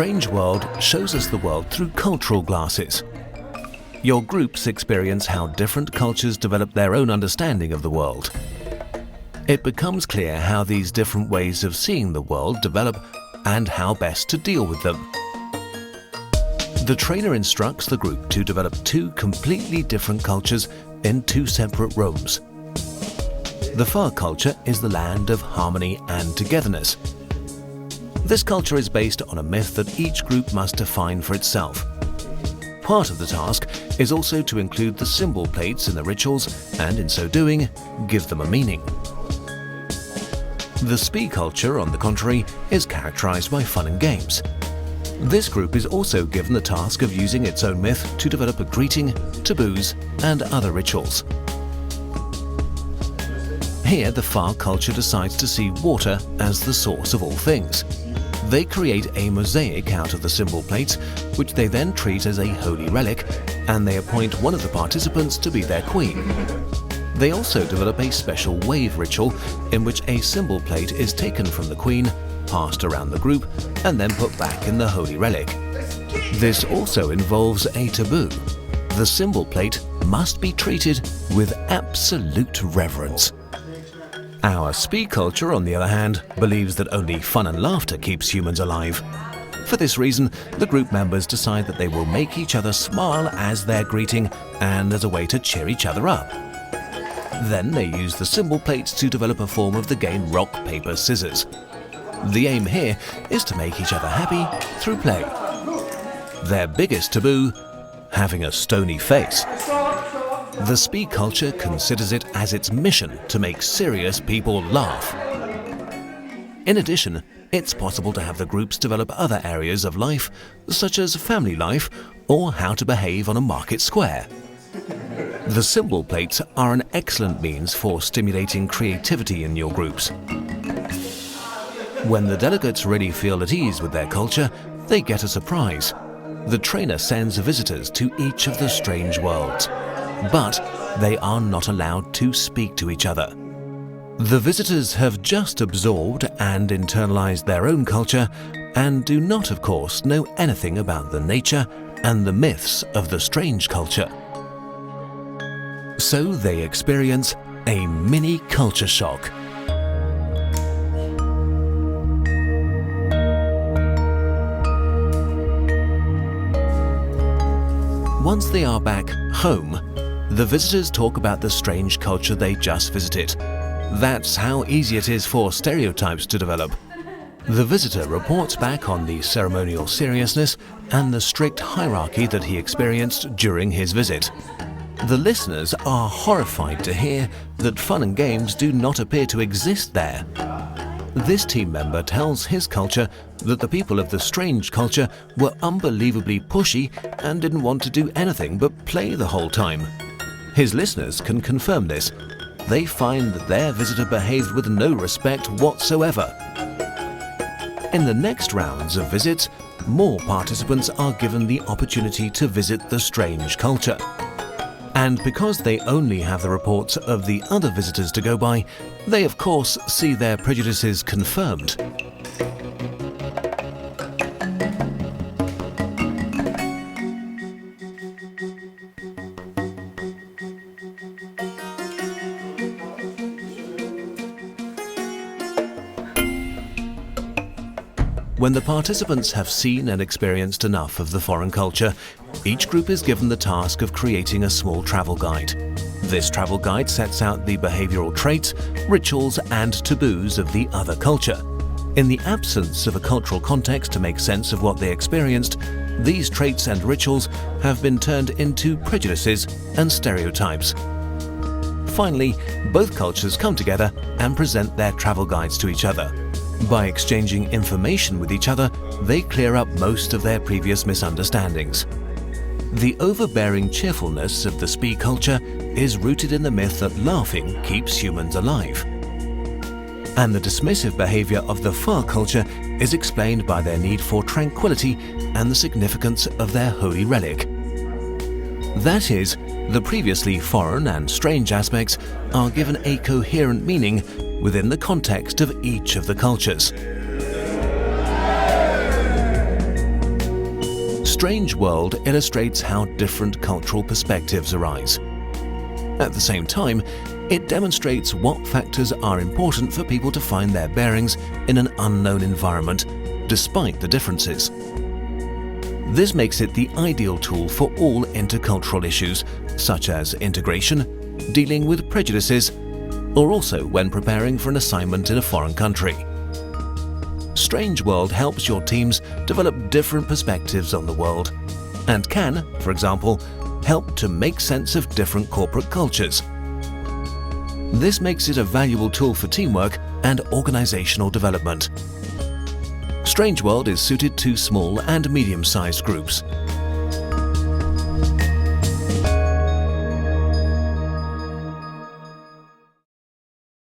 StrangeWorld shows us the world through cultural glasses. Your groups experience how different cultures develop their own understanding of the world. It becomes clear how these different ways of seeing the world develop and how best to deal with them. The trainer instructs the group to develop two completely different cultures in two separate rooms. The far culture is the land of harmony and togetherness. This culture is based on a myth that each group must define for itself. Part of the task is also to include the symbol plates in the rituals and, in so doing, give them a meaning. The SPI culture, on the contrary, is characterized by fun and games. This group is also given the task of using its own myth to develop a greeting, taboos, and other rituals. Here, the far culture decides to see water as the source of all things. They create a mosaic out of the symbol plates, which they then treat as a holy relic, and they appoint one of the participants to be their queen. They also develop a special wave ritual in which a symbol plate is taken from the queen, passed around the group, and then put back in the holy relic. This also involves a taboo. The symbol plate must be treated with absolute reverence. Our SPI culture, on the other hand, believes that only fun and laughter keeps humans alive. For this reason, the group members decide that they will make each other smile as their greeting and as a way to cheer each other up. Then they use the symbol plates to develop a form of the game rock, paper, scissors. The aim here is to make each other happy through play. Their biggest taboo: having a stony face. The SPI culture considers it as its mission to make serious people laugh. In addition, it's possible to have the groups develop other areas of life, such as family life or how to behave on a market square. The symbol plates are an excellent means for stimulating creativity in your groups. When the delegates really feel at ease with their culture, they get a surprise. The trainer sends visitors to each of the strange worlds, but they are not allowed to speak to each other. The visitors have just absorbed and internalized their own culture and do not, of course, know anything about the nature and the myths of the strange culture. So they experience a mini culture shock. Once they are back home, the visitors talk about the strange culture they just visited. That's how easy it is for stereotypes to develop. The visitor reports back on the ceremonial seriousness and the strict hierarchy that he experienced during his visit. The listeners are horrified to hear that fun and games do not appear to exist there. This team member tells his culture that the people of the strange culture were unbelievably pushy and didn't want to do anything but play the whole time. His listeners can confirm this. They find that their visitor behaved with no respect whatsoever. In the next rounds of visits, more participants are given the opportunity to visit the strange culture. And because they only have the reports of the other visitors to go by, they of course see their prejudices confirmed. When the participants have seen and experienced enough of the foreign culture, each group is given the task of creating a small travel guide. This travel guide sets out the behavioral traits, rituals, and taboos of the other culture. In the absence of a cultural context to make sense of what they experienced, these traits and rituals have been turned into prejudices and stereotypes. Finally, both cultures come together and present their travel guides to each other. By exchanging information with each other, they clear up most of their previous misunderstandings. The overbearing cheerfulness of the SPI culture is rooted in the myth that laughing keeps humans alive. And the dismissive behavior of the far culture is explained by their need for tranquility and the significance of their holy relic. That is, the previously foreign and strange aspects are given a coherent meaning within the context of each of the cultures. StrangeWorld illustrates how different cultural perspectives arise. At the same time, it demonstrates what factors are important for people to find their bearings in an unknown environment, despite the differences. This makes it the ideal tool for all intercultural issues, such as integration, dealing with prejudices, or also when preparing for an assignment in a foreign country. StrangeWorld helps your teams develop different perspectives on the world and can, for example, help to make sense of different corporate cultures. This makes it a valuable tool for teamwork and organizational development. StrangeWorld is suited to small and medium-sized groups